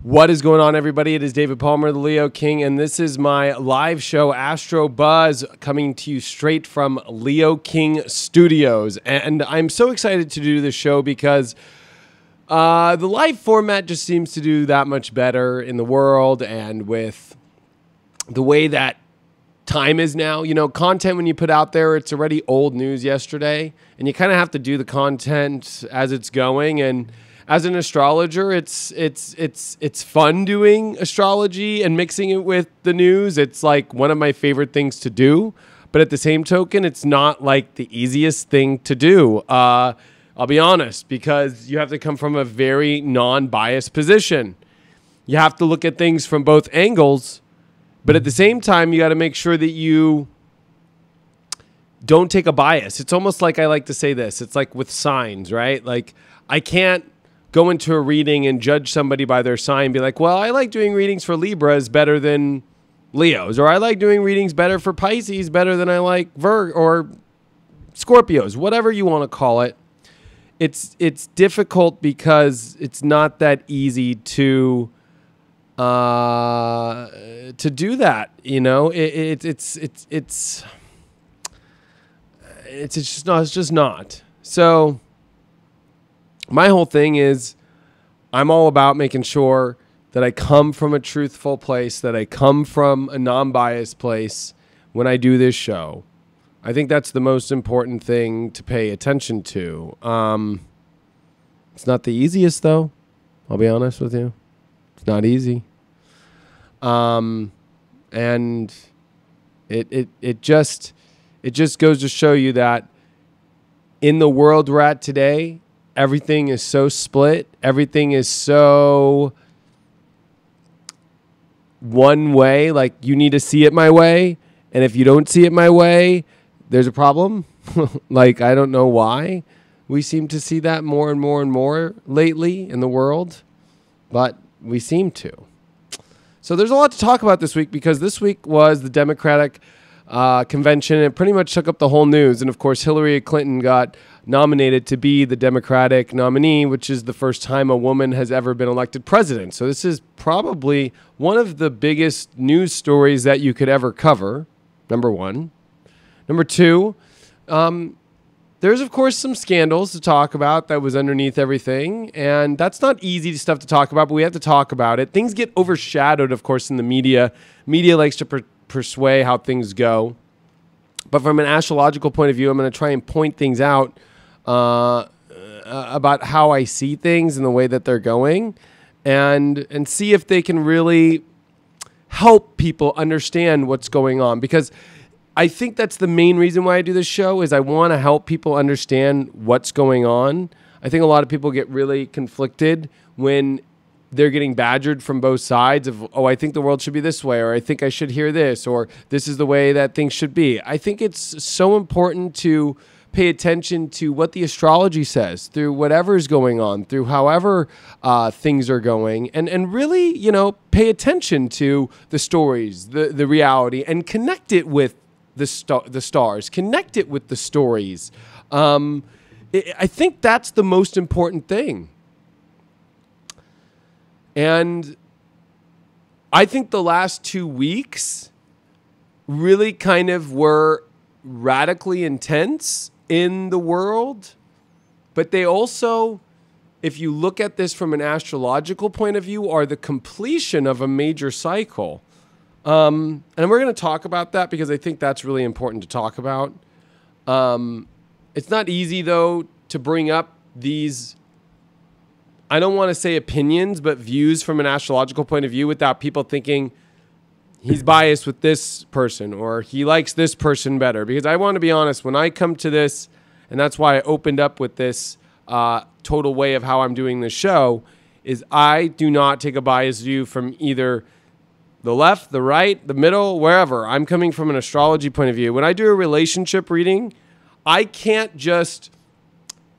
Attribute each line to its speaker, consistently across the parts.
Speaker 1: What is going on, everybody? It is David Palmer, the Leo King, and this is my live show, Astro Buzz, coming to you straight from Leo King Studios. And I'm so excited to do this show because the live format just seems to do that much better in the world, and with the way that time is now, you know, content when you put out there, it's already old news yesterday, and you kind of have to do the content as it's going. And as an astrologer, it's fun doing astrology and mixing it with the news. It's like one of my favorite things to do, but at the same token, it's not like the easiest thing to do. I'll be honest, because you have to come from a very non-biased position. You have to look at things from both angles, but at the same time, you got to make sure that you don't take a bias. It's almost like, I like to say this, it's like with signs, right? Like, I can't go into a reading and judge somebody by their sign and be like, well, I like doing readings for Libras better than Leos, or I like doing readings better for Pisces better than I like Virgo or Scorpios, whatever you want to call it. It's difficult because it's not that easy to do that. You know, it's just not. So my whole thing is, I'm all about making sure that I come from a truthful place, that I come from a non-biased place when I do this show. I think that's the most important thing to pay attention to. It's not the easiest, though. I'll be honest with you. It's not easy. And it just goes to show you that in the world we're at today, everything is so split. Everything is so one way. Like, you need to see it my way. And if you don't see it my way, there's a problem. Like, I don't know why we seem to see that more and more and more lately in the world, but we seem to. So there's a lot to talk about this week, because this week was the Democratic convention. It pretty much took up the whole news. And of course, Hillary Clinton got nominated to be the Democratic nominee, which is the first time a woman has ever been elected president. So this is probably one of the biggest news stories that you could ever cover, number one. Number two, there's, of course, some scandals to talk about that was underneath everything, and that's not easy stuff to talk about, but we have to talk about it. Things get overshadowed, of course, in the media. Media likes to persuade how things go. But from an astrological point of view, I'm going to try and point things out about how I see things and the way that they're going, and see if they can really help people understand what's going on. Because I think that's the main reason why I do this show, is I want to help people understand what's going on. I think a lot of people get really conflicted when they're getting badgered from both sides of, oh, I think the world should be this way, or I think I should hear this, or this is the way that things should be. I think it's so important to pay attention to what the astrology says through whatever is going on, through however things are going, and really, you know, pay attention to the stories, the reality, and connect it with the stars, connect it with the stories. I think that's the most important thing. And I think the last 2 weeks really kind of were radically intense in the world, but they also, if you look at this from an astrological point of view, are the completion of a major cycle. And we're going to talk about that because I think that's really important to talk about. It's not easy, though, to bring up these, I don't want to say opinions, but views from an astrological point of view without people thinking he's biased with this person or he likes this person better. Because I want to be honest, when I come to this, and that's why I opened up with this total way of how I'm doing this show, is I do not take a biased view from either the left, the right, the middle, wherever. I'm coming from an astrology point of view. When I do a relationship reading, I can't just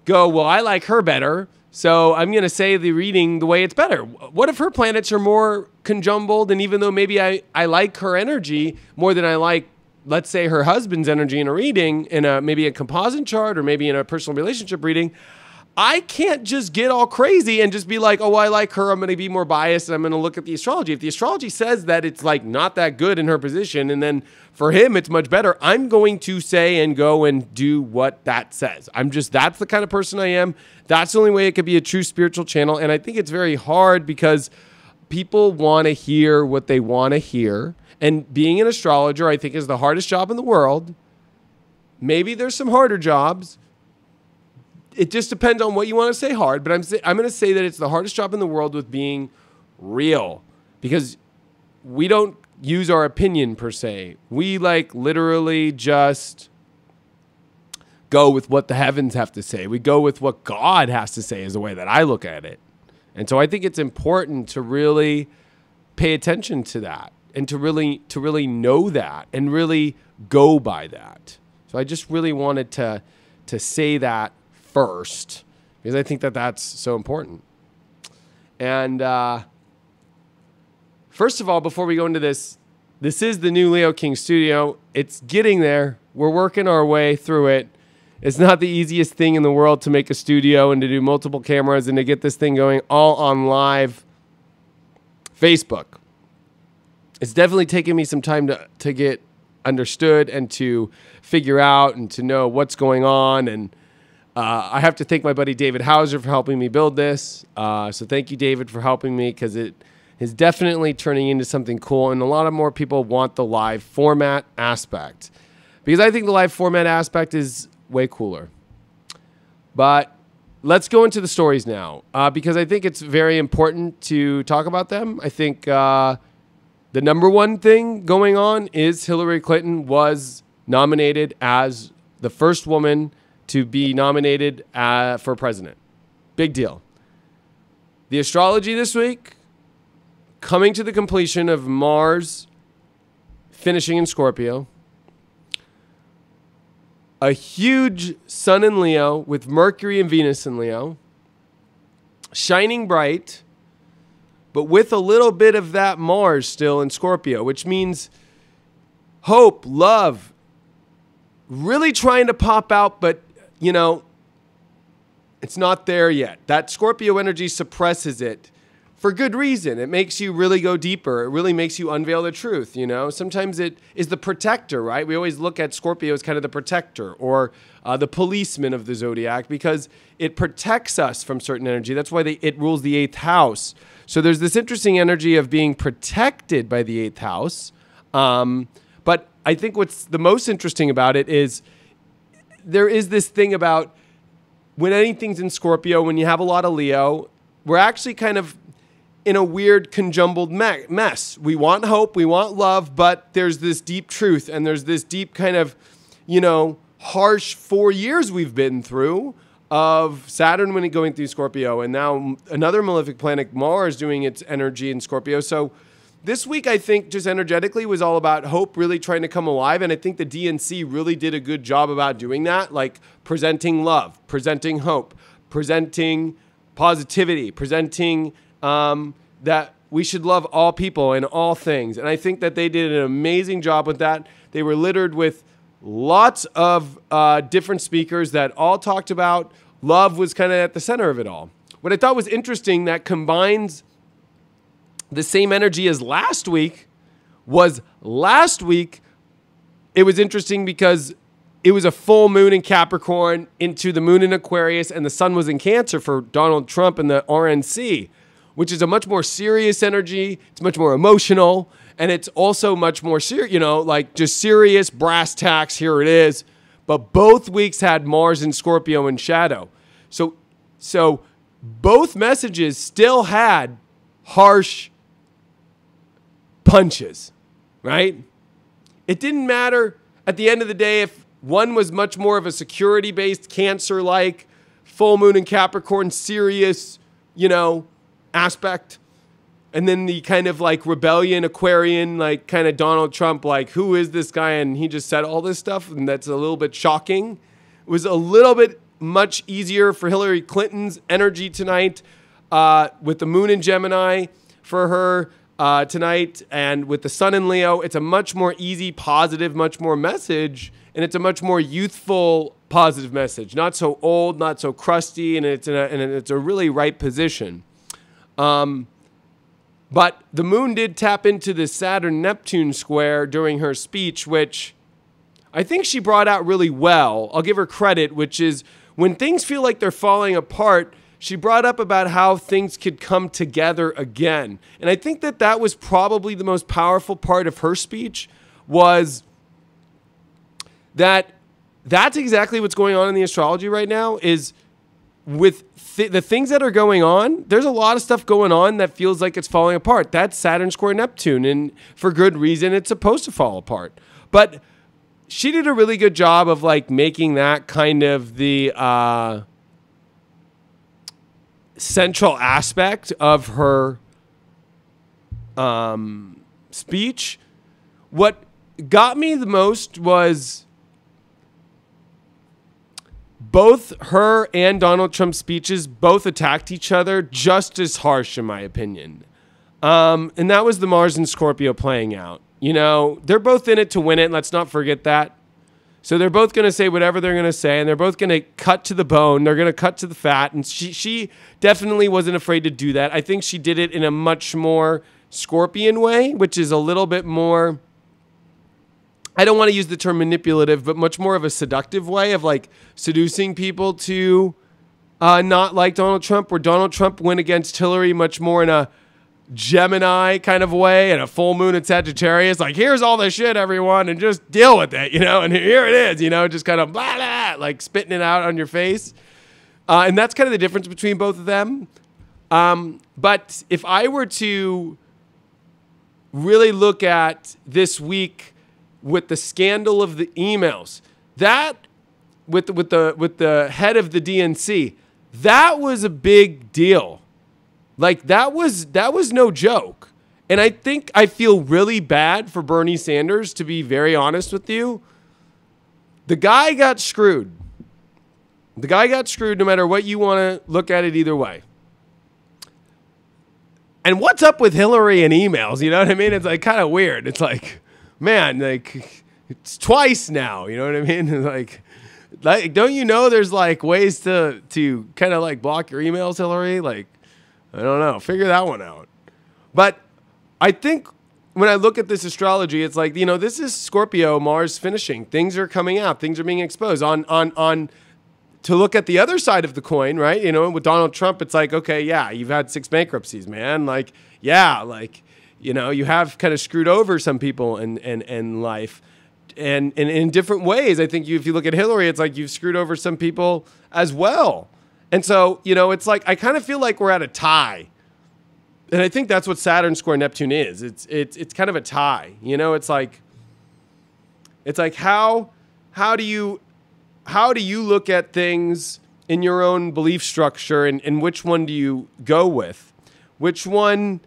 Speaker 1: go, well, I like her better, so I'm going to say the reading the way it's better. What if her planets are more conjumbled, and even though maybe I like her energy more than I like, let's say, her husband's energy in a reading, in maybe a composite chart or maybe in a personal relationship reading, I can't just get all crazy and just be like, oh, I like her, I'm going to be more biased, and I'm going to look at the astrology. If the astrology says that it's like not that good in her position, and then for him it's much better, I'm going to say and go and do what that says. That's the kind of person I am. That's the only way it could be a true spiritual channel. And I think it's very hard because people want to hear what they want to hear. And being an astrologer, I think, is the hardest job in the world. Maybe there's some harder jobs. It just depends on what you want to say hard. But I'm going to say that it's the hardest job in the world with being real. Because we don't use our opinion per se. We like literally just go with what the heavens have to say. We go with what God has to say is the way that I look at it. And so I think it's important to really pay attention to that and to really know that and really go by that. So I just really wanted to say that first because I think that that's so important. And first of all, before we go into this is the new Leo King studio. It's getting there. We're working our way through it. It's not the easiest thing in the world to make a studio and to do multiple cameras and to get this thing going all on live Facebook. It's definitely taken me some time to get understood and to figure out and to know what's going on. And I have to thank my buddy David Hauser for helping me build this. So thank you, David, for helping me because it is definitely turning into something cool. And a lot of more people want the live format aspect because I think the live format aspect is way cooler. But let's go into the stories now because I think it's very important to talk about them. I think the number one thing going on is Hillary Clinton was nominated as the first woman to be nominated for president. Big deal. The astrology this week, coming to the completion of Mars finishing in Scorpio. A huge sun in Leo with Mercury and Venus in Leo. Shining bright, but with a little bit of that Mars still in Scorpio, which means hope, love, really trying to pop out, but, you know, it's not there yet. That Scorpio energy suppresses it for good reason. It makes you really go deeper. It really makes you unveil the truth, you know? Sometimes it is the protector, right? We always look at Scorpio as kind of the protector or the policeman of the zodiac because it protects us from certain energy. That's why it rules the 8th house. So there's this interesting energy of being protected by the 8th house. But I think what's the most interesting about it is there is this thing about when anything's in Scorpio, when you have a lot of Leo, we're actually kind of in a weird conjumbled mess. We want hope, we want love, but there's this deep truth and there's this deep kind of, you know, harsh 4 years we've been through of Saturn when going through Scorpio and now another malefic planet, Mars, doing its energy in Scorpio. So this week, I think, just energetically was all about hope really trying to come alive. And I think the DNC really did a good job about doing that, like presenting love, presenting hope, presenting positivity, presenting that we should love all people and all things. And I think that they did an amazing job with that. They were littered with lots of different speakers that all talked about love was kind of at the center of it all. What I thought was interesting that combines the same energy as last week was last week. It was interesting because it was a full moon in Capricorn into the moon in Aquarius and the sun was in Cancer for Donald Trump and the RNC, which is a much more serious energy. It's much more emotional. And it's also much more serious, you know, like just serious brass tacks. Here it is. But both weeks had Mars in Scorpio and shadow. So both messages still had harsh punches, right? It didn't matter at the end of the day if one was much more of a security-based Cancer-like full moon in Capricorn, serious, you know, aspect. And then the kind of like rebellion, Aquarian, like kind of Donald Trump, like who is this guy? And he just said all this stuff. And that's a little bit shocking. It was a little bit much easier for Hillary Clinton's energy tonight with the moon in Gemini for her tonight. And with the sun in Leo, it's a much more easy, positive, much more message. and it's a much more youthful, positive message. Not so old, not so crusty, and it's a really right position. But the moon did tap into the Saturn-Neptune square during her speech, which I think she brought out really well. I'll give her credit, which is when things feel like they're falling apart, she brought up about how things could come together again. And I think that that was probably the most powerful part of her speech, was that that's exactly what's going on in the astrology right now, is with the things that are going on, there's a lot of stuff going on that feels like it's falling apart. That's Saturn square Neptune, and for good reason, it's supposed to fall apart. But she did a really good job of like making that kind of the central aspect of her speech. What got me the most was both her and Donald Trump's speeches both attacked each other just as harsh, in my opinion. And that was the Mars and Scorpio playing out. You know, they're both in it to win it. Let's not forget that. So they're both going to say whatever they're going to say, and they're both going to cut to the bone. They're going to cut to the fat. And she definitely wasn't afraid to do that. I think she did it in a much more Scorpion way, which is a little bit more, I don't want to use the term manipulative, but much more of a seductive way of like seducing people to not like Donald Trump, where Donald Trump went against Hillary much more in a Gemini kind of way, and a full moon in Sagittarius. Like, here's all the shit, everyone, and just deal with it, you know, and here it is, you know, just kind of blah, blah, like spitting it out on your face. And that's kind of the difference between both of them. But if I were to really look at this week with the scandal of the emails, that with the head of the DNC, that was a big deal. Like that was no joke. And I feel really bad for Bernie Sanders, to be very honest with you. The guy got screwed. The guy got screwed no matter what you want to look at it either way. And what's up with Hillary and emails? You know what I mean? It's like kind of weird. It's like, man, like it's twice now. You know what I mean? Like don't you know there's like ways to kind of like block your emails, Hillary? Like, I don't know. Figure that one out. But I think when I look at this astrology, it's like, you know, this is Scorpio, Mars finishing. Things are coming out. Things are being exposed. To look at the other side of the coin, right? You know, with Donald Trump, it's like, okay, yeah, you've had 6 bankruptcies, man. Like, yeah, like, you know, you have kind of screwed over some people in life. And in different ways. I think if you look at Hillary, it's like you've screwed over some people as well. And so, you know, it's like I kind of feel like we're at a tie. And I think that's what Saturn square Neptune is. It's kind of a tie. You know, it's like how do you look at things in your own belief structure, and which one do you go with? Which one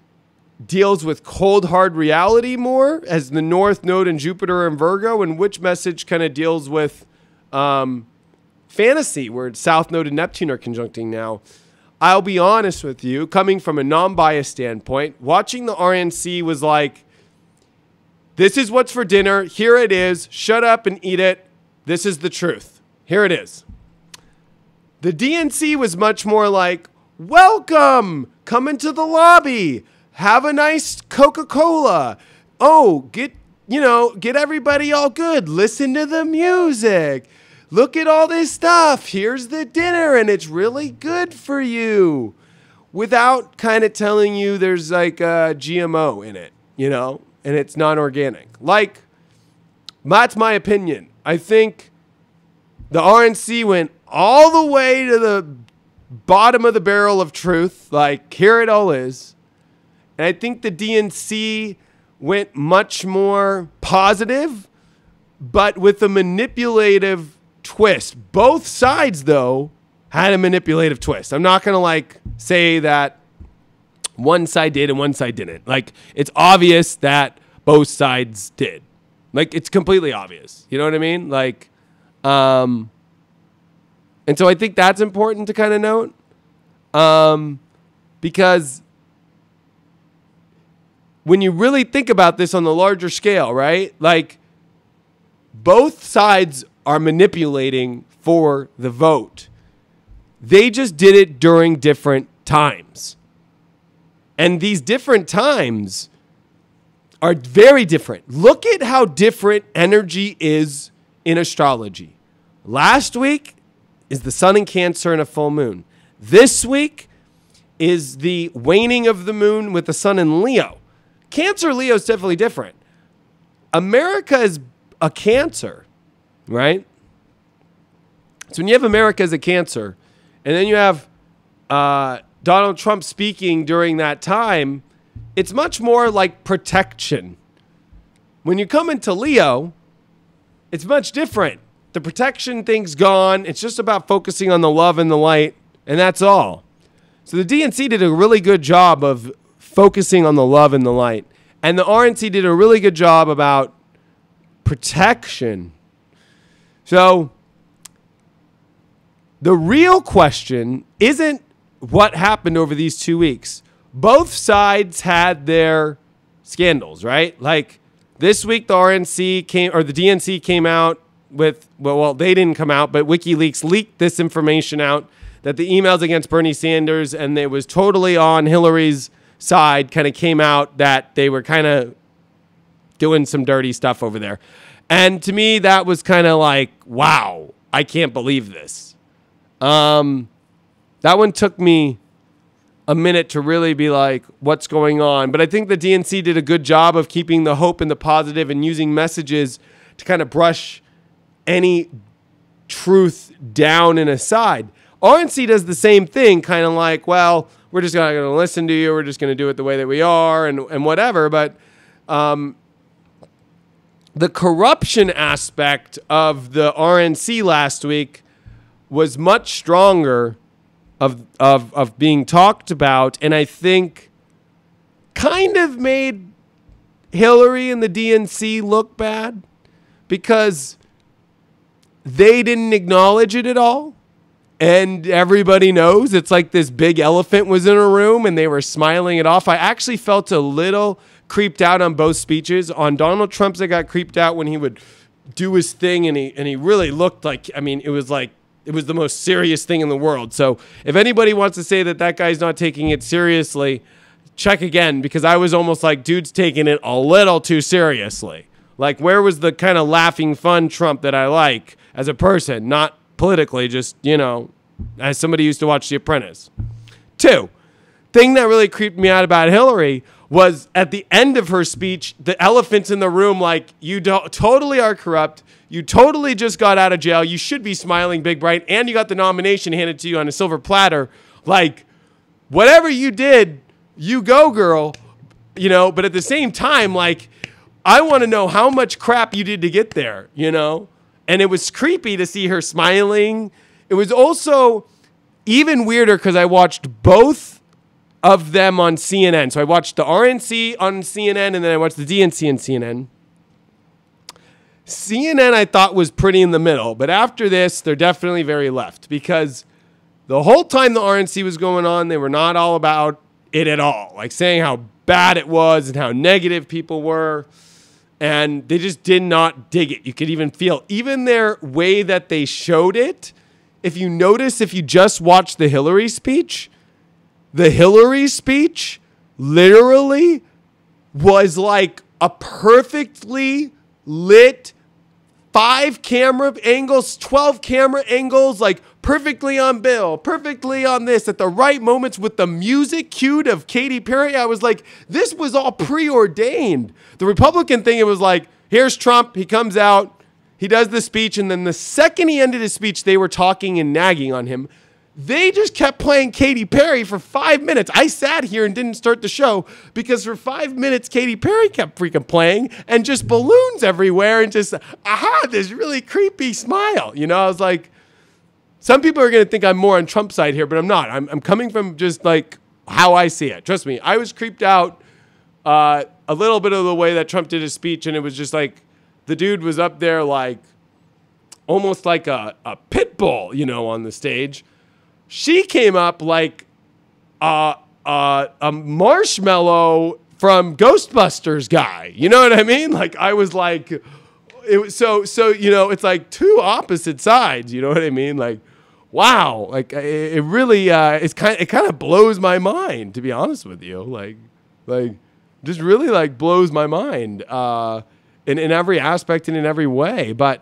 Speaker 1: deals with cold, hard reality more, as the North Node in Jupiter and Virgo, and which message kind of deals with fantasy, where South Node and Neptune are conjuncting now? I'll be honest with you, coming from a non-biased standpoint, watching the RNC was like, this is what's for dinner. Here it is. Shut up and eat it. This is the truth. Here it is. The DNC was much more like, welcome, come into the lobby. Have a nice Coca-Cola. Oh, get everybody all good. Listen to the music. Look at all this stuff. Here's the dinner, and it's really good for you. Without kind of telling you there's like a GMO in it, you know, and it's non-organic. Like, that's my opinion. I think the RNC went all the way to the bottom of the barrel of truth. Like, here it all is. And I think the DNC went much more positive, but with a manipulative twist. Both sides, though, had a manipulative twist. I'm not going to, like, say that one side did and one side didn't. Like, it's obvious that both sides did. Like, it's completely obvious. You know what I mean? Like, and so I think that's important to kind of note. Because when you really think about this on the larger scale, right? Like, both sides are manipulating for the vote. They just did it during different times. And these different times are very different. Look at how different energy is in astrology. Last week is the sun in Cancer and a full moon. This week is the waning of the moon with the sun in Leo. Cancer, Leo is definitely different. America is a Cancer, right? So when you have America as a Cancer, and then you have Donald Trump speaking during that time, it's much more like protection. When you come into Leo, it's much different. The protection thing's gone. It's just about focusing on the love and the light, and that's all. So the DNC did a really good job of focusing on the love and the light. And the RNC did a really good job about protection. So the real question isn't what happened over these 2 weeks. Both sides had their scandals, right? Like this week, the RNC came, or the DNC came out with, well, they didn't come out, but WikiLeaks leaked this information out that the emails against Bernie Sanders, and it was totally on Hillary's side, kind of came out that they were kind of doing some dirty stuff over there. And to me, that was kind of like, wow, I can't believe this. That one took me a minute to really be like, what's going on? But I think the DNC did a good job of keeping the hope and the positive and using messages to kind of brush any truth down and aside. RNC does the same thing, kind of like, well, we're just not going to listen to you. We're just going to do it the way that we are and whatever. But the corruption aspect of the RNC last week was much stronger of being talked about, and I think kind of made Hillary and the DNC look bad because they didn't acknowledge it at all. And everybody knows it's like this big elephant was in a room and they were smiling it off. I actually felt a little creeped out on both speeches. On Donald Trump's, I got creeped out when he would do his thing and he really looked like, I mean, it was the most serious thing in the world. So if anybody wants to say that that guy's not taking it seriously, check again, because I was almost like, dude's taking it a little too seriously. Like, where was the kind of laughing fun Trump that I like as a person, not politically, just, you know, as somebody who used to watch The Apprentice. 2, thing that really creeped me out about Hillary was at the end of her speech, the elephants in the room, like, you totally are corrupt. You totally just got out of jail. You should be smiling big, bright, and you got the nomination handed to you on a silver platter. Like, whatever you did, you go, girl. You know, but at the same time, like, I want to know how much crap you did to get there, you know? And it was creepy to see her smiling. It was also even weirder because I watched both of them on CNN. So I watched the RNC on CNN, and then I watched the DNC on CNN. CNN I thought was pretty in the middle, but after this, they're definitely very left, because the whole time the RNC was going on, they were not all about it at all, like saying how bad it was and how negative people were, and they just did not dig it. You could even feel, even their way that they showed it, if you notice, if you just watch the Hillary speech literally was like a perfectly lit 5 camera angles, 12 camera angles, like perfectly on Bill, perfectly on this, at the right moments with the music cued of Katy Perry. I was like, this was all preordained. The Republican thing, it was like, here's Trump, he comes out, he does the speech, and then the second he ended his speech, they were talking and nagging on him. They just kept playing Katy Perry for 5 minutes. I sat here and didn't start the show because for 5 minutes, Katy Perry kept freaking playing and just balloons everywhere and just, this really creepy smile. You know, I was like, some people are going to think I'm more on Trump's side here, but I'm not. I'm coming from just like how I see it. Trust me, I was creeped out a little bit of the way that Trump did his speech, and it was just like the dude was up there like almost like a pit bull, you know, on the stage. She came up like a marshmallow from Ghostbusters guy. You know what I mean? Like, I was like, it's like two opposite sides. You know what I mean? Like, wow. Like it really, it kind of blows my mind, to be honest with you. Like just really like blows my mind, in every aspect and in every way. But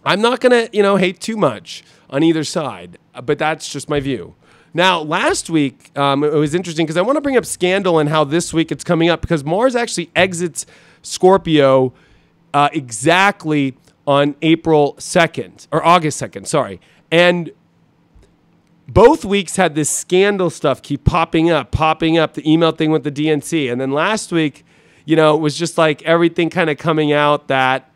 Speaker 1: I'm not going to, hate too much on either side, but that's just my view. Now, last week, it was interesting because I want to bring up Scandal and how this week it's coming up, because Mars actually exits Scorpio exactly on April 2nd, or August 2nd, sorry. And both weeks had this Scandal stuff keep popping up, the email thing with the DNC. And then last week, it was just like everything kind of coming out that,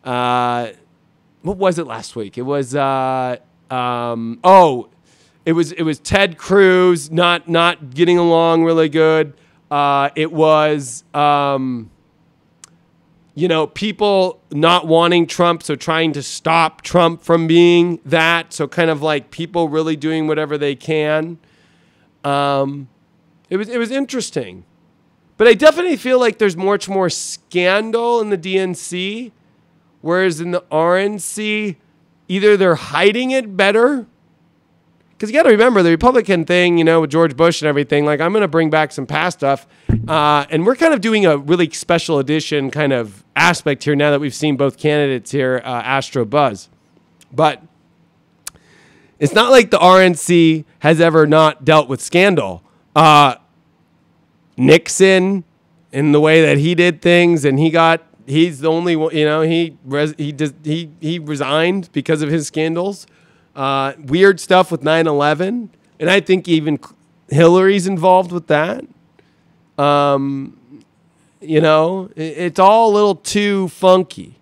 Speaker 1: what was it last week? It was, it was Ted Cruz not getting along really good. It was, people not wanting Trump, so trying to stop Trump from being that. So kind of like people really doing whatever they can. It was interesting, but I definitely feel like there's much more scandal in the DNC, whereas in the RNC, either they're hiding it better. Because you got to remember the Republican thing, with George Bush and everything. Like, I'm going to bring back some past stuff. And we're kind of doing a really special edition kind of aspect here now that we've seen both candidates here, Astro buzz. But it's not like the RNC has ever not dealt with scandal. Nixon, in the way that he did things, and he's the only one, he resigned because of his scandals. Weird stuff with 9/11, and I think even Hillary's involved with that. It's all a little too funky.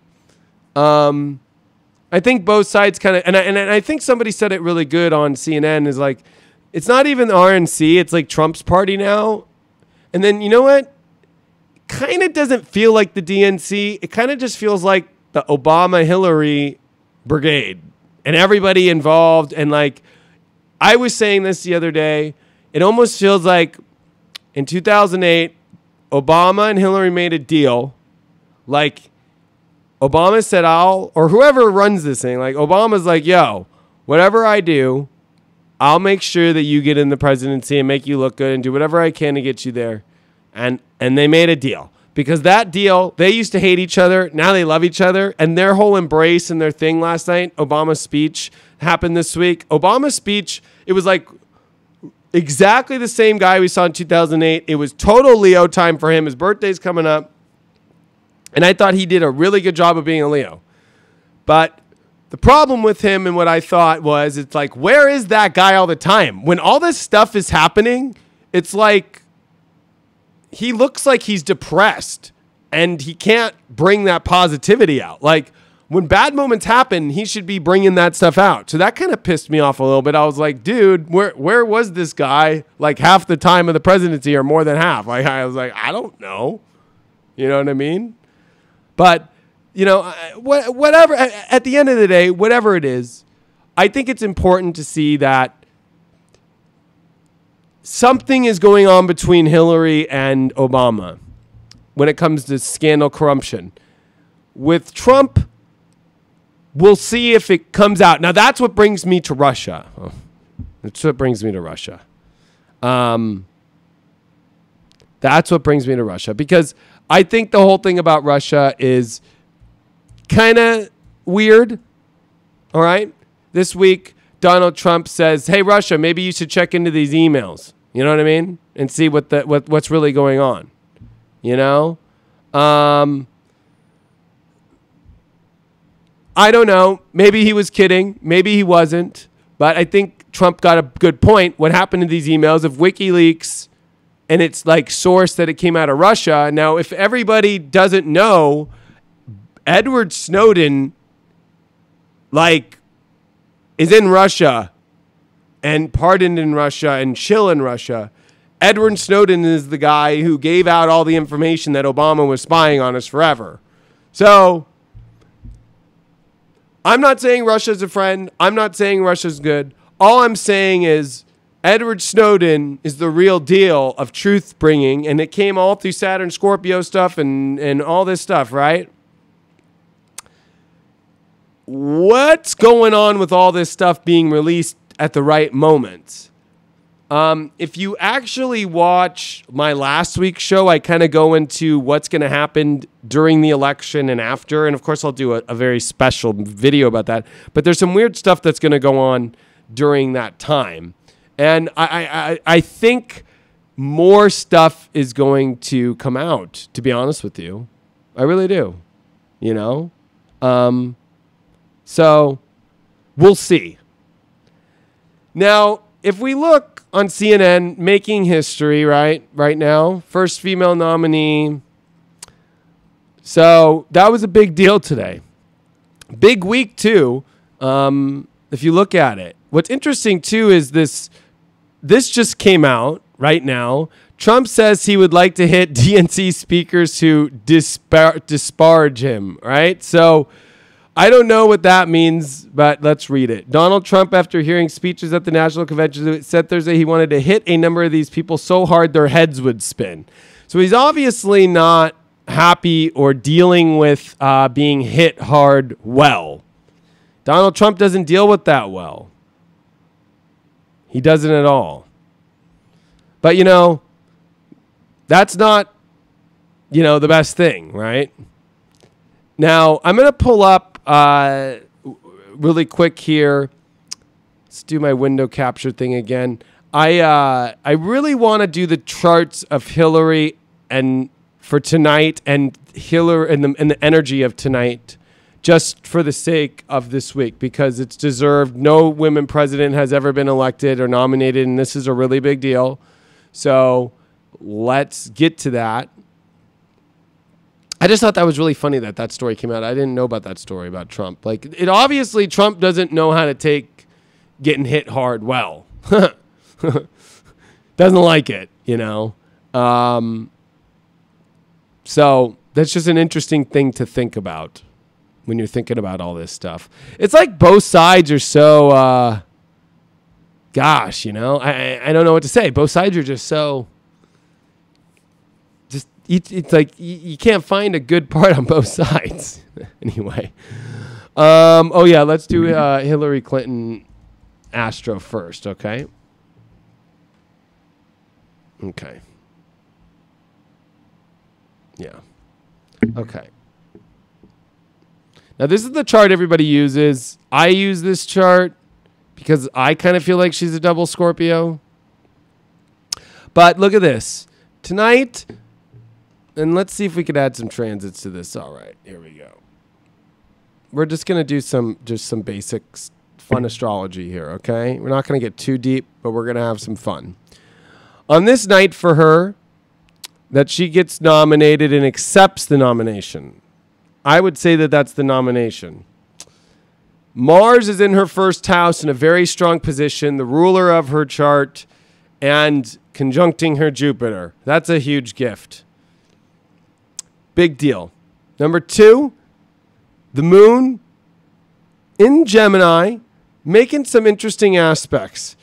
Speaker 1: I think both sides kind of, and I think somebody said it really good on CNN, is like, it's not even the RNC, it's like Trump's party now. And then, you know what? Kind of doesn't feel like the DNC. It kind of just feels like the Obama-Hillary brigade. And everybody involved. And like, I was saying this the other day, it almost feels like in 2008, Obama and Hillary made a deal. Like, Obama said, or whoever runs this thing, like, Obama's like, yo, whatever I do, I'll make sure that you get in the presidency and make you look good and do whatever I can to get you there. And they made a deal. Because that deal, they used to hate each other. Now they love each other. And their whole embrace and their thing last night, Obama's speech happened this week. Obama's speech, it was like exactly the same guy we saw in 2008. It was total Leo time for him. His birthday's coming up. And I thought he did a really good job of being a Leo. But the problem with him and what I thought was, it's like, where is that guy all the time? When all this stuff is happening, it's like, he looks like he's depressed and he can't bring that positivity out. Like, when bad moments happen, he should be bringing that stuff out. So that kind of pissed me off a little bit. I was like, dude, where was this guy like half the time of the presidency, or more than half? Like, I was like, I don't know. You know what I mean? But, whatever, at the end of the day, whatever it is, I think it's important to see that something is going on between Hillary and Obama when it comes to scandal corruption. With Trump, we'll see if it comes out. Now, that's what brings me to Russia. That's what brings me to Russia. That's what brings me to Russia. Because I think the whole thing about Russia is kind of weird. All right? This week, Donald Trump says, hey, Russia, maybe you should check into these emails. You know what I mean? And see what's really going on. I don't know. Maybe he was kidding. Maybe he wasn't. But I think Trump got a good point. What happened to these emails of WikiLeaks, and it's like source that it came out of Russia. Now, if everybody doesn't know, Edward Snowden, is in Russia and pardoned in Russia and chill in Russia. Edward Snowden is the guy who gave out all the information that Obama was spying on us forever. So, I'm not saying Russia's a friend. I'm not saying Russia's good. All I'm saying is Edward Snowden is the real deal of truth bringing, and it came all through Saturn Scorpio stuff and all this stuff, right? what's going on with all this stuff being released at the right moment? If you actually watch my last week's show, I kind of go into what's going to happen during the election and after. And of course, I'll do a very special video about that. But there's some weird stuff that's going to go on during that time. And I think more stuff is going to come out, to be honest with you. I really do. You know? So we'll see. Now, if we look on CNN, making history, right now, first female nominee. So that was a big deal today. Big week, too, if you look at it. What's interesting, too, is this just came out right now. Trump says he would like to hit DNC speakers who disparage him, right? So I don't know what that means, but let's read it. Donald Trump, after hearing speeches at the National Convention, said Thursday he wanted to hit a number of these people so hard their heads would spin. So he's obviously not happy or dealing with being hit hard well. Donald Trump doesn't deal with that well. He doesn't at all. But, you know, that's not, you know, the best thing, right? Now, I'm going to pull up really quick here. Let's do my window capture thing again. I really want to do the charts of Hillary and for tonight and Hillary and the energy of tonight, just for the sake of this week, because it's deserved. No women president has ever been elected or nominated, and this is a really big deal. So let's get to that. I just thought that was really funny that story came out. I didn't know about that story about Trump. Like, it obviously Trump doesn't know how to take getting hit hard well. Doesn't like it, you know. So that's just an interesting thing to think about when you're thinking about all this stuff. It's like both sides are so, gosh, you know, I don't know what to say. Both sides are just so... It's like you can't find a good part on both sides. Anyway. Oh, yeah, let's do Hillary Clinton Astro first, okay? Okay. Yeah. Okay. Now, this is the chart everybody uses. I use this chart because I kind of feel like she's a double Scorpio. But look at this. Tonight... And let's see if we could add some transits to this. All right, here we go. We're just going to do some basic fun astrology here, okay? We're not going to get too deep, but we're going to have some fun. On this night for her, that she gets nominated and accepts the nomination, I would say that that's the nomination. Mars is in her first house in a very strong position, the ruler of her chart, and conjuncting her Jupiter. That's a huge gift. Big deal. Number 2, the moon in Gemini, making some interesting aspects.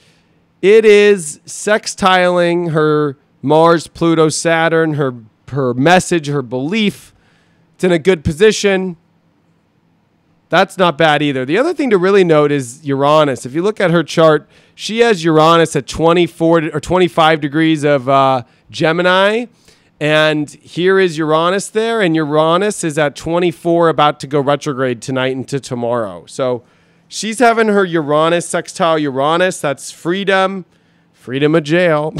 Speaker 1: It is sextiling her Mars, Pluto, Saturn, her message, her belief. It's in a good position. That's not bad either. The other thing to really note is Uranus. If you look at her chart, she has Uranus at 24 or 25 degrees of Gemini. And here is Uranus there, and Uranus is at 24, about to go retrograde tonight into tomorrow. So she's having her Uranus sextile Uranus. That's freedom of jail,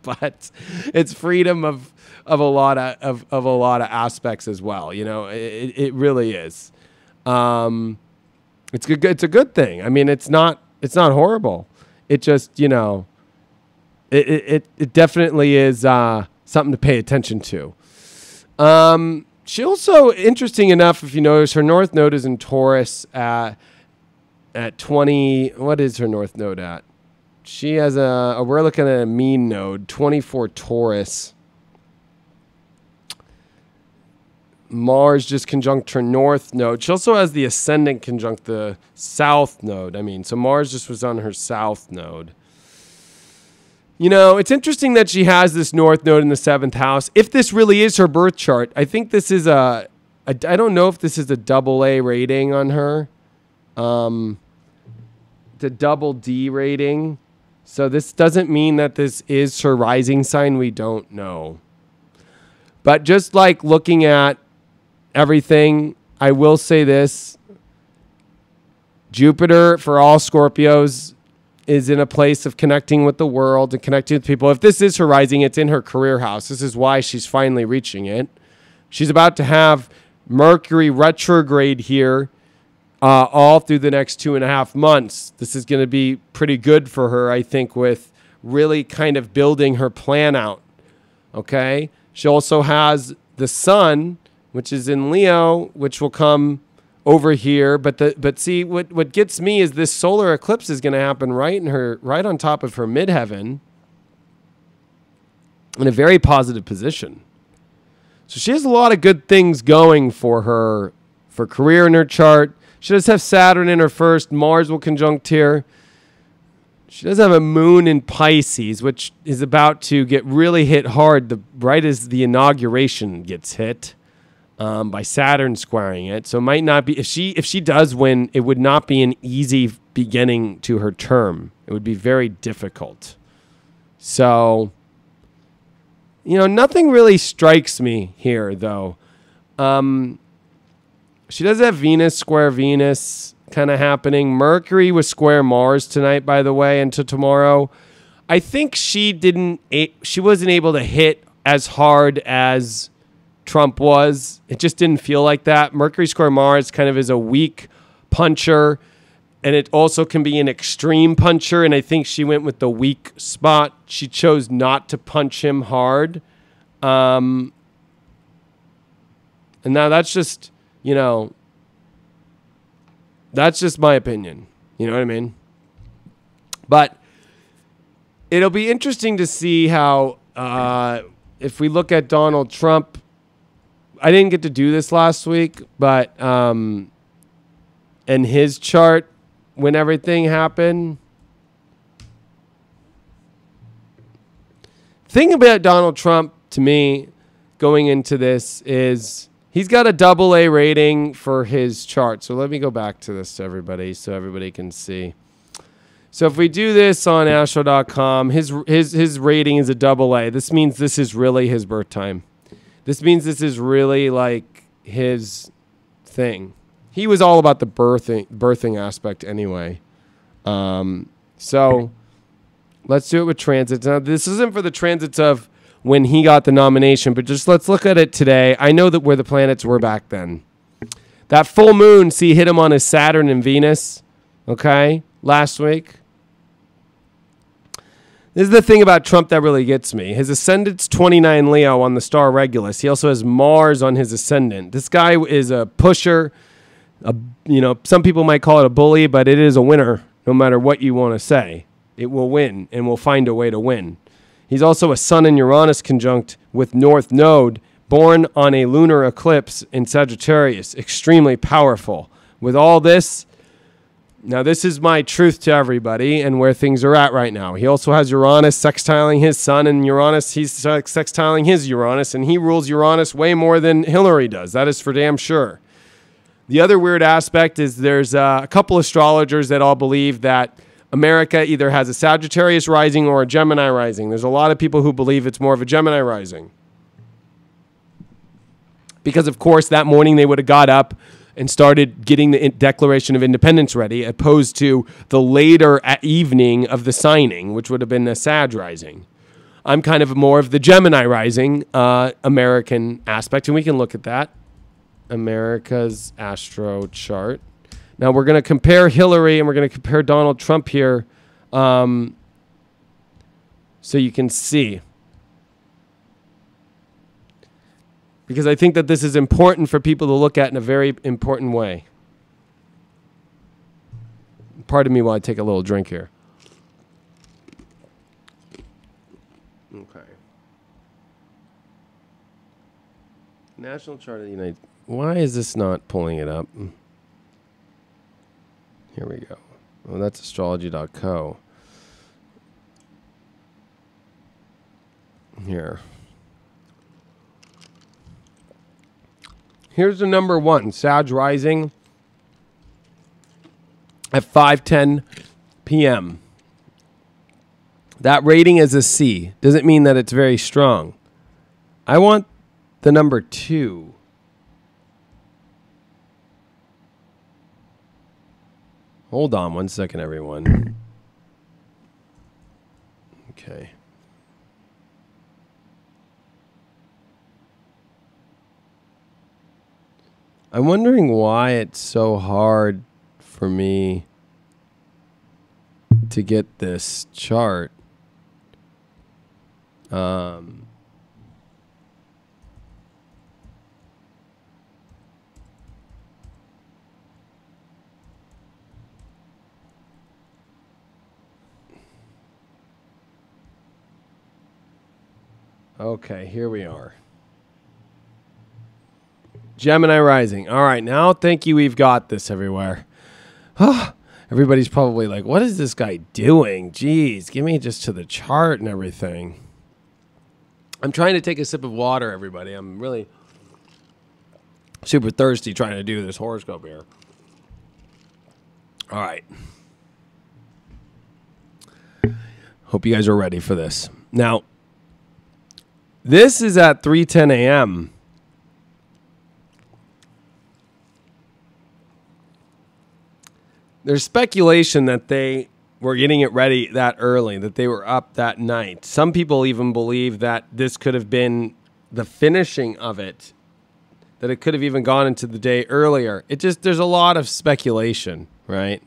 Speaker 1: but it's freedom of a lot of aspects as well. You know, it really is. It's good. It's a good thing. I mean, it's not horrible. It just, you know, it definitely is. Something to pay attention to. She also, interesting enough, if you notice, her North Node is in Taurus at 20. What is her North Node at? She has we're looking at a mean node, 24 Taurus. Mars just conjunct her North Node. She also has the ascendant conjunct the South Node. I mean, so Mars just was on her South Node. You know, it's interesting that she has this North Node in the 7th house. If this really is her birth chart, I think this is I don't know if this is a AA rating on her. It's a double D rating. So this doesn't mean that this is her rising sign. We don't know. But just like looking at everything, I will say this. Jupiter, for all Scorpios, is in a place of connecting with the world and connecting with people. If this is her rising, it's in her career house. This is why she's finally reaching it. She's about to have Mercury retrograde here all through the next 2.5 months. This is going to be pretty good for her, I think, with really kind of building her plan out. Okay? She also has the sun, which is in Leo, which will come over here. But see, what gets me is this solar eclipse is going to happen right on top of her midheaven in a very positive position. So she has a lot of good things going for her for career in her chart. She does have Saturn in her first. Mars will conjunct here. She does have a moon in Pisces, which is about to get really hit hard right as the inauguration gets hit by Saturn squaring it. So it might not be, if she does win, it would not be an easy beginning to her term. It would be very difficult. So, nothing really strikes me here, though. She does have Venus square Venus kind of happening. Mercury was square Mars tonight, by the way, into tomorrow. I think she wasn't able to hit as hard as Trump was. It just didn't feel like that. Mercury square Mars kind of is a weak puncher, and it also can be an extreme puncher, and I think she went with the weak spot. She chose not to punch him hard. And now that's just... that's just my opinion. You know what I mean? But it'll be interesting to see how, if we look at Donald Trump, I didn't get to do this last week, but in his chart, when everything happened, thing about Donald Trump, to me, going into this is... he's got a AA rating for his chart. So let me go back to this to everybody so everybody can see. So if we do this on Astro.com, his rating is a AA. This means this is really his birth time. This means this is really like his thing. He was all about the birthing aspect anyway. So let's do it with transits. Now, this isn't for the transits of when he got the nomination, but just let's look at it today. I know that where the planets were back then. That full moon, hit him on his Saturn and Venus, okay, last week. This is the thing about Trump that really gets me. His ascendant's 29 Leo on the star Regulus. He also has Mars on his ascendant. This guy is a pusher. Some people might call it a bully, but it is a winner no matter what you want to say. It will win and will find a way to win. He's also a Sun and Uranus conjunct with North Node, born on a lunar eclipse in Sagittarius. Extremely powerful. With all this, now this is my truth to everybody and where things are at right now. He also has Uranus sextiling his Sun, and Uranus, he's sextiling his Uranus, and he rules Uranus way more than Hillary does. That is for damn sure. The other weird aspect is there's a couple astrologers that all believe that America either has a Sagittarius rising or a Gemini rising. There's a lot of people who believe it's more of a Gemini rising. Because, of course, that morning they would have got up and started getting the Declaration of Independence ready, opposed to the later evening of the signing, which would have been a Sag rising. I'm kind of more of the Gemini rising American aspect, and we can look at that. America's Astro chart. Now, we're going to compare Hillary and we're going to compare Donald Trump here so you can see. Because I think that this is important for people to look at in a very important way. Pardon me while I take a little drink here. Okay. National chart of the United... Why is this not pulling it up? Here we go. Oh, that's astrology.co. Here. Here's the number 1, Sag Rising at 5:10 p.m. That rating is a C. Doesn't mean that it's very strong. I want the number 2. Hold on one second, everyone. Okay. I'm wondering why it's so hard for me to get this chart. Okay, here we are. Gemini Rising. All right, now thank you. We've got this everywhere. Everybody's probably like, what is this guy doing? Jeez, give me just to the chart and everything. I'm trying to take a sip of water, everybody. I'm really super thirsty trying to do this horoscope here. All right. Hope you guys are ready for this. Now, this is at 3:10 a.m. There's speculation that they were getting it ready that early, that they were up that night. Some people even believe that this could have been the finishing of it, that it could have even gone into the day earlier. There's a lot of speculation, right?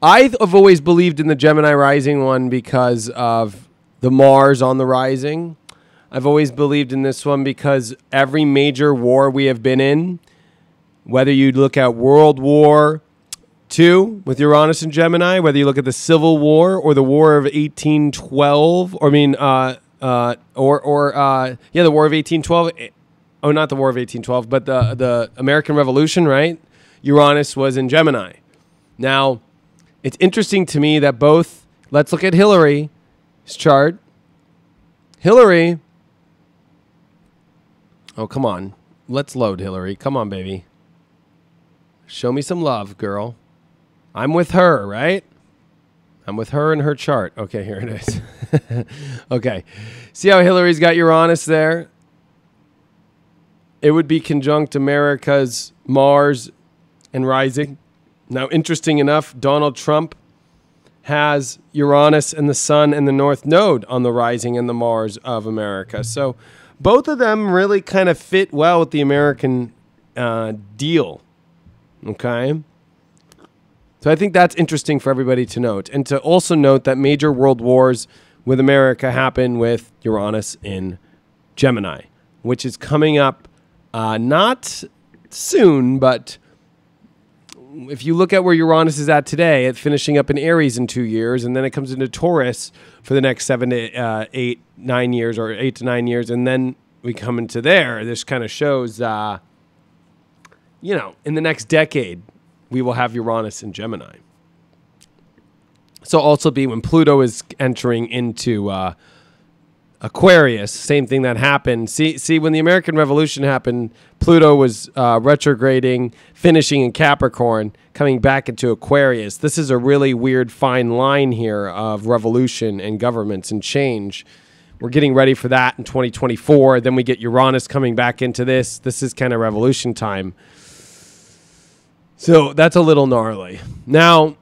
Speaker 1: I've always believed in the Gemini Rising one because of the Mars on the rising. I've always believed in this one because every major war we have been in, whether you look at World War II with Uranus and Gemini, whether you look at the Civil War or the War of 1812, or the War of 1812. Oh, not the War of 1812, but the American Revolution, right? Uranus was in Gemini. Now, it's interesting to me that both. Let's look at Hillary's chart. Hillary. Oh, come on. Let's load Hillary. Come on, baby. Show me some love, girl. I'm with her, right? I'm with her in her chart. Okay, here it is. Okay. See how Hillary's got Uranus there? It would be conjunct America's Mars and rising. Now, interesting enough, Donald Trump has Uranus and the Sun and the North Node on the rising and the Mars of America. So both of them really kind of fit well with the American deal. Okay? So I think that's interesting for everybody to note. And to also note that major world wars with America happen with Uranus in Gemini, which is coming up not soon, but if you look at where Uranus is at today, it's finishing up in Aries in 2 years, and then it comes into Taurus for the next 7 to 8, 9 years, or 8 to 9 years, and then we come into there. This kind of shows, in the next decade, we will have Uranus in Gemini. So also be when Pluto is entering into Aquarius, same thing that happened. See, when the American Revolution happened, Pluto was retrograding, finishing in Capricorn, coming back into Aquarius. This is a really weird fine line here of revolution and governments and change. We're getting ready for that in 2024. Then we get Uranus coming back into this. This is kind of revolution time. So that's a little gnarly. Now,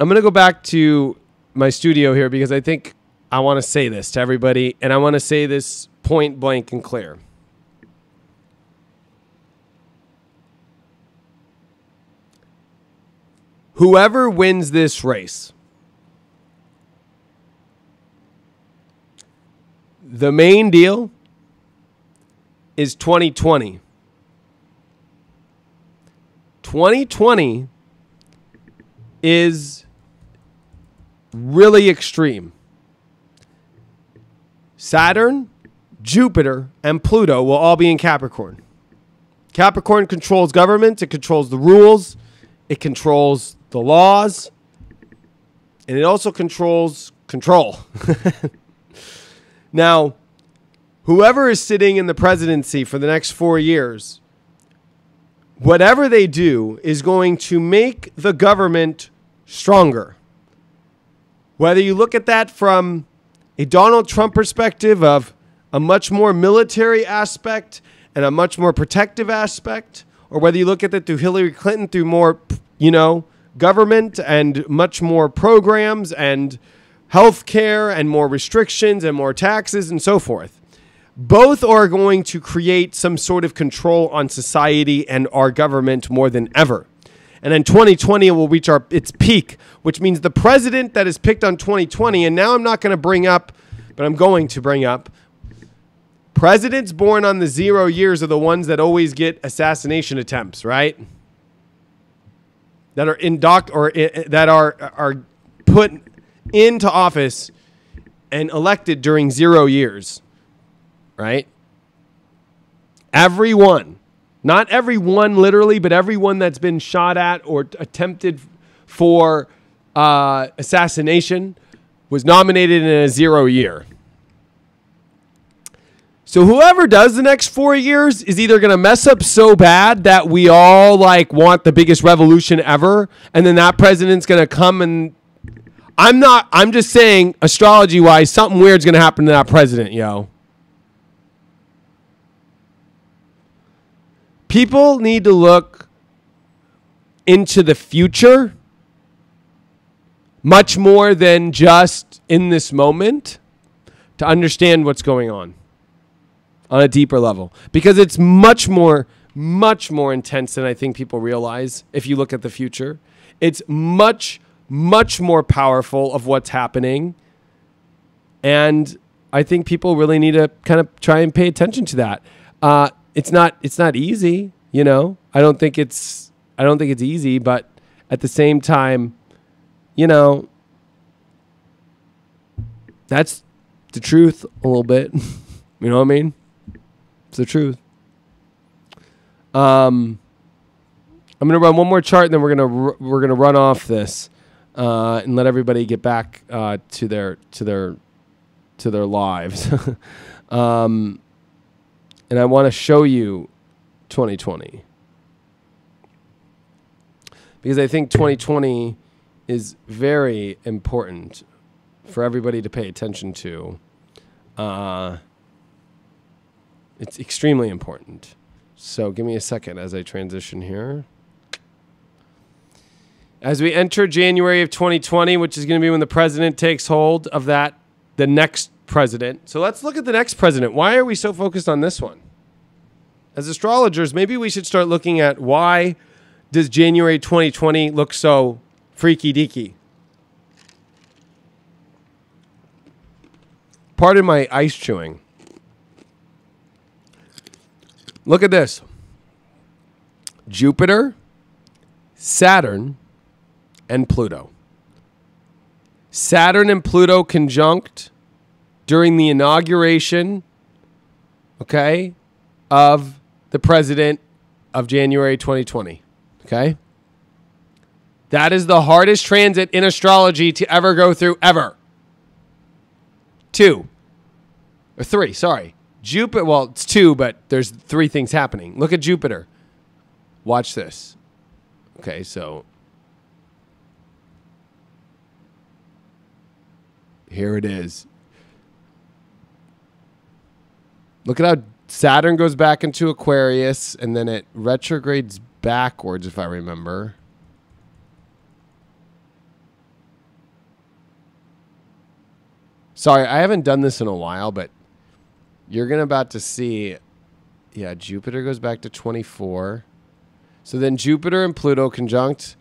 Speaker 1: I'm going to go back to my studio here because I think I want to say this to everybody, and I want to say this point blank and clear. Whoever wins this race, the main deal is 2020. 2020 is really extreme. Saturn, Jupiter, and Pluto will all be in Capricorn. Capricorn controls government. It controls the rules. It controls the laws. And it also controls control. Now, whoever is sitting in the presidency for the next 4 years, whatever they do is going to make the government stronger. Whether you look at that from a Donald Trump perspective of a much more military aspect and a much more protective aspect, or whether you look at it through Hillary Clinton, through more, government and much more programs and health care and more restrictions and more taxes and so forth. Both are going to create some sort of control on society and our government more than ever. And in 2020, it will reach its peak, which means the president that is picked on 2020, and now I'm not going to bring up, but I'm going to bring up, presidents born on the 0 years are the ones that always get assassination attempts, right? That are that are put into office and elected during 0 years. Right? Everyone, not everyone literally, but everyone that's been shot at or attempted for assassination was nominated in a 0 year. So whoever does the next 4 years is either going to mess up so bad that we all want the biggest revolution ever, and then that president's going to come and I'm just saying astrology wise, something weird's going to happen to that president, yo. People need to look into the future much more than just in this moment to understand what's going on a deeper level. Because it's much more intense than I think people realize if you look at the future. It's much more powerful of what's happening. And I think people really need to kind of try and pay attention to that. It's not easy, I don't think it's easy, but at the same time, that's the truth a little bit. You know what I mean? It's the truth. I'm going to run one more chart and then we're going to run off this and let everybody get back to their lives. And I want to show you 2020. Because I think 2020 is very important for everybody to pay attention to. It's extremely important. So give me a second as I transition here. As we enter January of 2020, which is going to be when the president takes hold of the next president. So let's look at the next president. Why are we so focused on this one? As astrologers, maybe we should start looking at why does January 2020 look so freaky deaky? Pardon my ice chewing. Look at this. Jupiter, Saturn, and Pluto. Saturn and Pluto conjunct during the inauguration, of the president of January 2020. Okay? That is the hardest transit in astrology to ever go through, ever. 2. Or 3, sorry. Jupiter, well, it's 2, but there's 3 things happening. Look at Jupiter. Watch this. Okay, so here it is. Look at how Saturn goes back into Aquarius, and then it retrogrades backwards, if I remember. Sorry, I haven't done this in a while, but you're about to see, yeah, Jupiter goes back to 24. So then Jupiter and Pluto conjunct,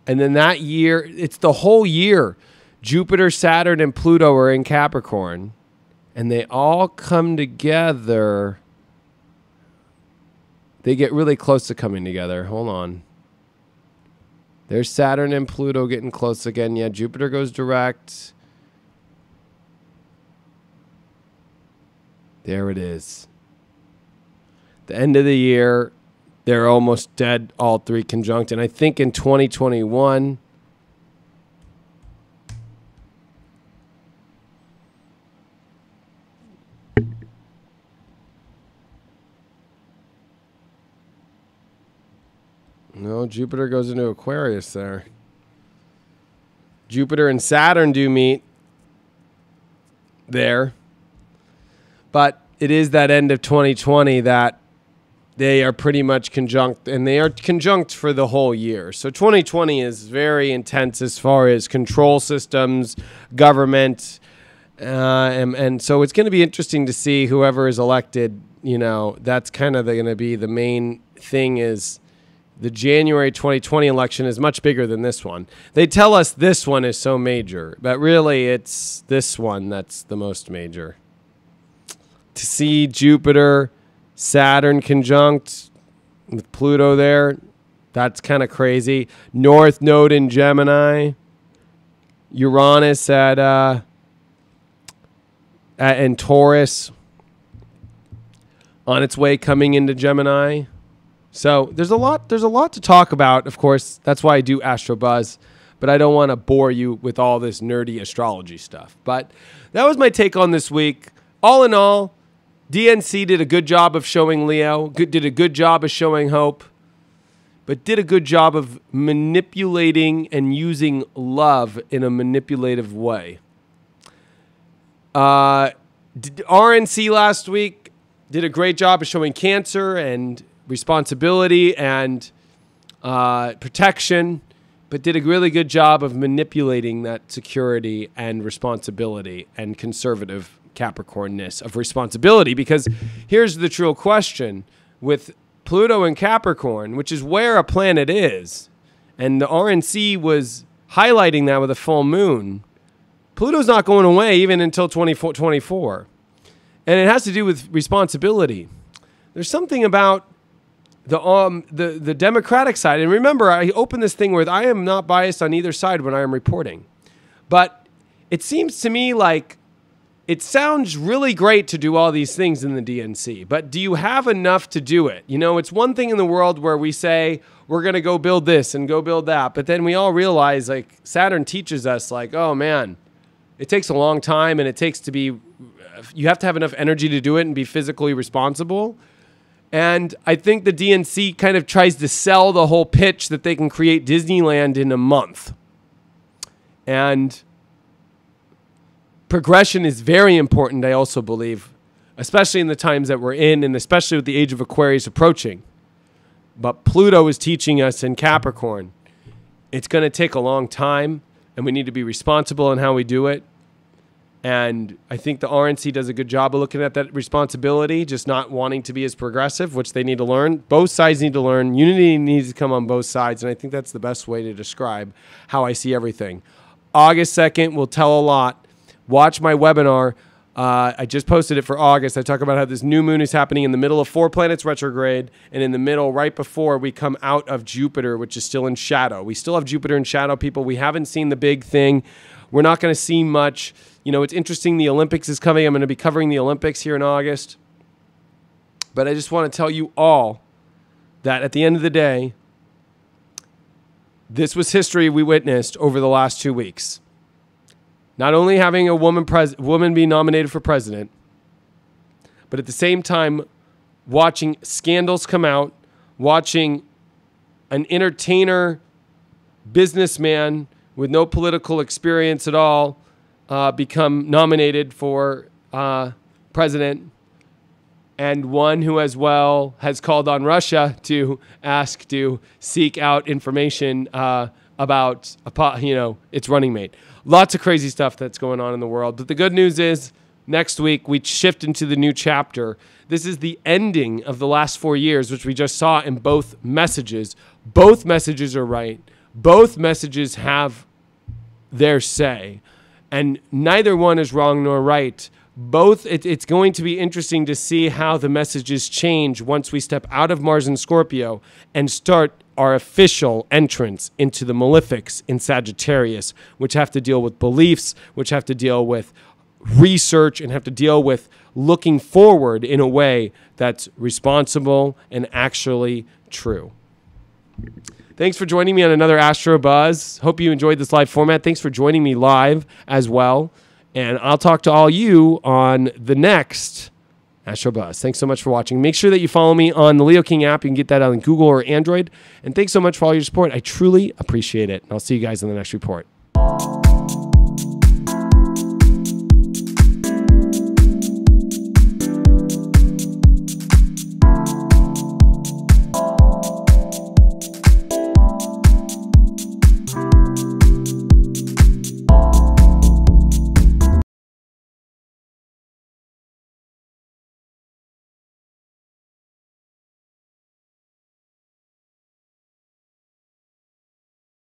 Speaker 1: and then that year, it's the whole year. Jupiter, Saturn, and Pluto are in Capricorn. And they all come together. They get really close to coming together. Hold on. There's Saturn and Pluto getting close again. Yeah, Jupiter goes direct. There it is. The end of the year, they're almost dead, all 3 conjunct. And I think in 2021... No, Jupiter goes into Aquarius there. Jupiter and Saturn do meet there. But it is that end of 2020 that they are pretty much conjunct, and they are conjunct for the whole year. So 2020 is very intense as far as control systems, government, and so it's going to be interesting to see whoever is elected. You know, that's kind of going to be the main thing. Is the January 2020 election is much bigger than this one. They tell us this one is so major, but really it's this one that's the most major. To see Jupiter, Saturn conjunct with Pluto there, that's kind of crazy. North Node in Gemini. Uranus in Taurus on its way coming into Gemini. So there's a lot to talk about, of course. That's why I do Astro Buzz, but I don't want to bore you with all this nerdy astrology stuff. But that was my take on this week. All in all, DNC did a good job of showing Leo, did a good job of showing hope, but did a good job of manipulating and using love in a manipulative way. RNC last week did a great job of showing Cancer and responsibility and protection, but did a really good job of manipulating that security and responsibility and conservative Capricornness of responsibility. Because here's the true question with Pluto and Capricorn, which is where a planet is, and the RNC was highlighting that with a full moon. Pluto's not going away even until 2024. And it has to do with responsibility. There's something about the Democratic side. And remember, I opened this thing with I am not biased on either side when I am reporting. But it seems to me like it sounds really great to do all these things in the DNC, but do you have enough to do it? You know, it's one thing in the world where we say we're going to go build this and go build that, but then we all realize, like, Saturn teaches us, like, oh man, it takes a long time, and it takes to be, you have to have enough energy to do it and be physically responsible. And I think the DNC kind of tries to sell the whole pitch that they can create Disneyland in a month. And progression is very important, I also believe, especially in the times that we're in, and especially with the age of Aquarius approaching. But Pluto is teaching us in Capricorn. It's going to take a long time, and we need to be responsible in how we do it. And I think the RNC does a good job of looking at that responsibility, just not wanting to be as progressive, which they need to learn. Both sides need to learn. Unity needs to come on both sides, and I think that's the best way to describe how I see everything. August 2nd will tell a lot. Watch my webinar. I just posted it for August. I talk about how this new moon is happening in the middle of 4 planets retrograde, and in the middle, right before we come out of Jupiter, which is still in shadow. We still have Jupiter in shadow, people. We haven't seen the big thing. We're not going to see much. You know, it's interesting. The Olympics is coming. I'm going to be covering the Olympics here in August. But I just want to tell you all that at the end of the day, this was history we witnessed over the last 2 weeks. Not only having a woman be nominated for president, but at the same time, watching scandals come out, watching an entertainer, businessman with no political experience at all become nominated for president, and one who as well has called on Russia to ask to seek out information about its running mate. Lots of crazy stuff that's going on in the world. But the good news is next week we shift into the new chapter. This is the ending of the last 4 years, which we just saw in both messages. Both messages are right. Both messages have their say. And neither one is wrong nor right. Both, it's going to be interesting to see how the messages change once we step out of Mars and Scorpio and start our official entrance into the malefics in Sagittarius, which have to deal with beliefs, which have to deal with research, and have to deal with looking forward in a way that's responsible and actually true. Thanks for joining me on another Astro Buzz. Hope you enjoyed this live format. Thanks for joining me live as well. And I'll talk to all you on the next Astro Buzz. Thanks so much for watching. Make sure that you follow me on the Leo King app. You can get that on Google or Android. And thanks so much for all your support. I truly appreciate it. And I'll see you guys in the next report.